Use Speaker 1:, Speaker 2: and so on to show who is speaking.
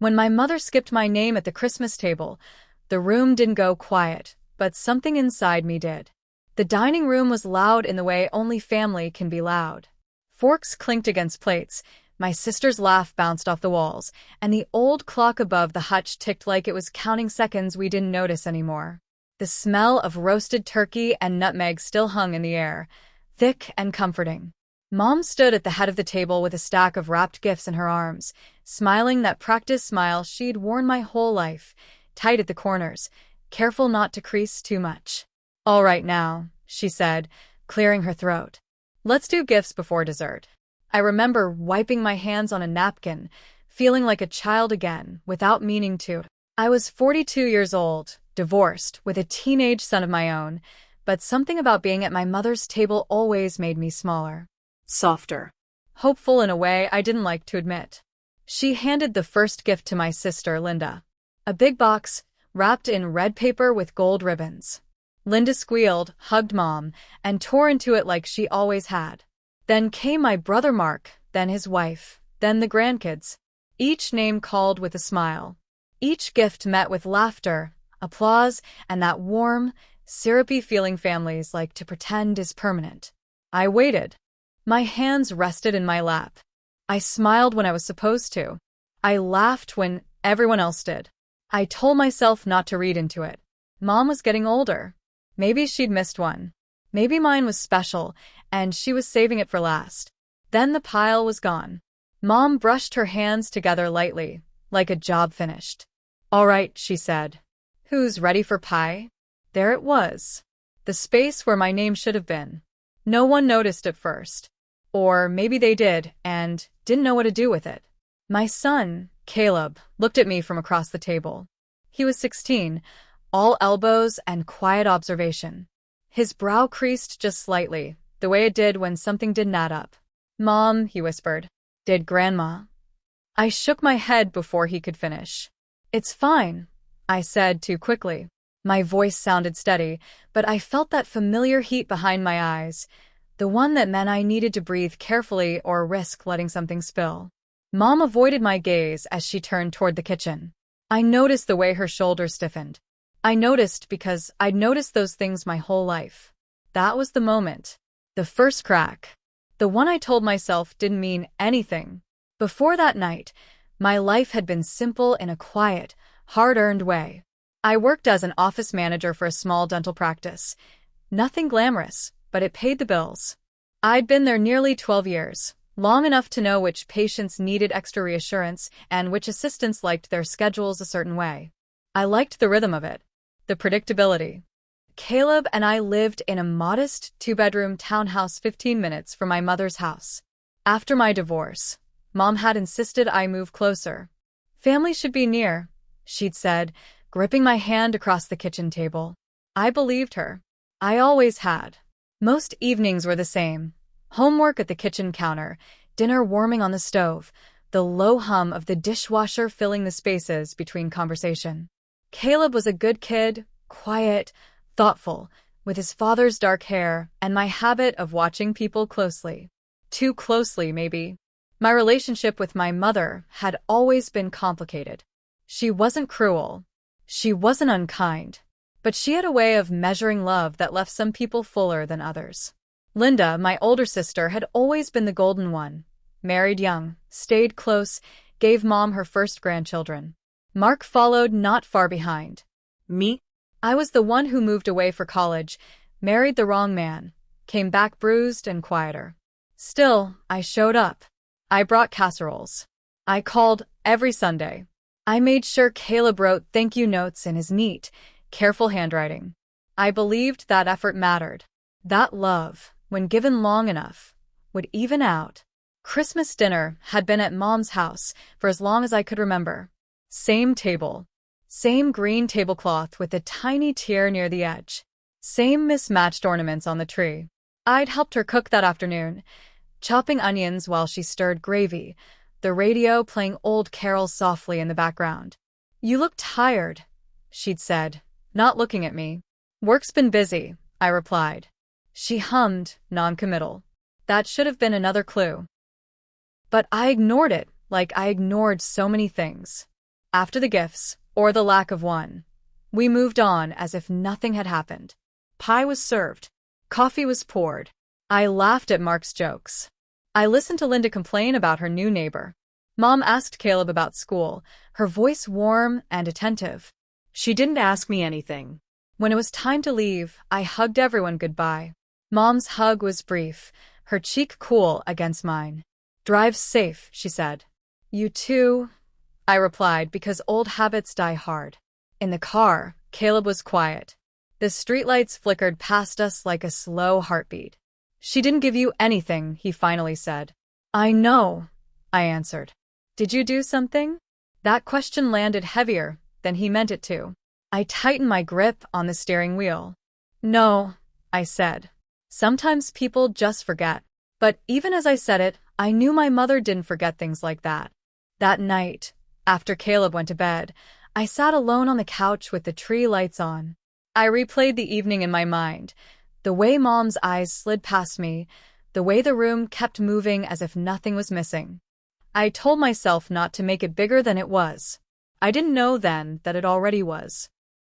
Speaker 1: When my mother skipped my name at the Christmas table, the room didn't go quiet, but something inside me did. The dining room was loud in the way only family can be loud. Forks clinked against plates, my sister's laugh bounced off the walls, and the old clock above the hutch ticked like it was counting seconds we didn't notice anymore. The smell of roasted turkey and nutmeg still hung in the air, thick and comforting. Mom stood at the head of the table with a stack of wrapped gifts in her arms, smiling that practiced smile she'd worn my whole life, tight at the corners, careful not to crease too much. "All right now," she said, clearing her throat. "Let's do gifts before dessert." I remember wiping my hands on a napkin, feeling like a child again, without meaning to. I was 42 years old, divorced, with a teenage son of my own, but something about being at my mother's table always made me smaller. Softer. Hopeful in a way I didn't like to admit. She handed the first gift to my sister, Linda. A big box, wrapped in red paper with gold ribbons. Linda squealed, hugged Mom, and tore into it like she always had. Then came my brother Mark, then his wife, then the grandkids. Each name called with a smile. Each gift met with laughter, applause, and that warm, syrupy feeling families like to pretend is permanent. I waited. My hands rested in my lap. I smiled when I was supposed to. I laughed when everyone else did. I told myself not to read into it. Mom was getting older. Maybe she'd missed one. Maybe mine was special, and she was saving it for last. Then the pile was gone. Mom brushed her hands together lightly, like a job finished. "All right," she said. "Who's ready for pie?" There it was. The space where my name should have been. No one noticed at first. Or maybe they did, and didn't know what to do with it. My son, Caleb, looked at me from across the table. He was 16, all elbows and quiet observation. His brow creased just slightly, the way it did when something didn't add up. "Mom," he whispered. "Did Grandma?" I shook my head before he could finish. "It's fine," I said too quickly. My voice sounded steady, but I felt that familiar heat behind my eyes, the one that meant I needed to breathe carefully or risk letting something spill. Mom avoided my gaze as she turned toward the kitchen. I noticed the way her shoulders stiffened. I noticed because I'd noticed those things my whole life. That was the moment. The first crack. The one I told myself didn't mean anything. Before that night, my life had been simple in a quiet, hard-earned way. I worked as an office manager for a small dental practice. Nothing glamorous, but it paid the bills. I'd been there nearly 12 years, long enough to know which patients needed extra reassurance and which assistants liked their schedules a certain way. I liked the rhythm of it. The predictability. Caleb and I lived in a modest two-bedroom townhouse 15 minutes from my mother's house. After my divorce, Mom had insisted I move closer. "Family should be near," she'd said, gripping my hand across the kitchen table. I believed her. I always had. Most evenings were the same. Homework at the kitchen counter, dinner warming on the stove, the low hum of the dishwasher filling the spaces between conversation. Caleb was a good kid, quiet, thoughtful, with his father's dark hair and my habit of watching people closely. Too closely, maybe. My relationship with my mother had always been complicated. She wasn't cruel. She wasn't unkind. But she had a way of measuring love that left some people fuller than others. Linda, my older sister, had always been the golden one. Married young, stayed close, gave Mom her first grandchildren. Mark followed not far behind. Me? I was the one who moved away for college, married the wrong man, came back bruised and quieter. Still, I showed up. I brought casseroles. I called every Sunday. I made sure Caleb wrote thank you notes in his neat, careful handwriting. I believed that effort mattered. That love, when given long enough, would even out. Christmas dinner had been at Mom's house for as long as I could remember. Same table. Same green tablecloth with a tiny tear near the edge. Same mismatched ornaments on the tree. I'd helped her cook that afternoon, chopping onions while she stirred gravy, the radio playing old carols softly in the background. "You look tired," she'd said, not looking at me. "Work's been busy," I replied. She hummed, non-committal. That should have been another clue. But I ignored it, like I ignored so many things. After the gifts, or the lack of one, we moved on as if nothing had happened. Pie was served. Coffee was poured. I laughed at Mark's jokes. I listened to Linda complain about her new neighbor. Mom asked Caleb about school, her voice warm and attentive. She didn't ask me anything. When it was time to leave, I hugged everyone goodbye. Mom's hug was brief, her cheek cool against mine. "Drive safe," she said. "You too," I replied, because old habits die hard. In the car, Caleb was quiet. The streetlights flickered past us like a slow heartbeat. "She didn't give you anything," he finally said. "I know," I answered. "Did you do something?" That question landed heavier than he meant it to. I tightened my grip on the steering wheel. "No," I said. "Sometimes people just forget." But even as I said it, I knew my mother didn't forget things like that. That night, after Caleb went to bed, I sat alone on the couch with the tree lights on. I replayed the evening in my mind, the way Mom's eyes slid past me, the way the room kept moving as if nothing was missing. I told myself not to make it bigger than it was. I didn't know then that it already was.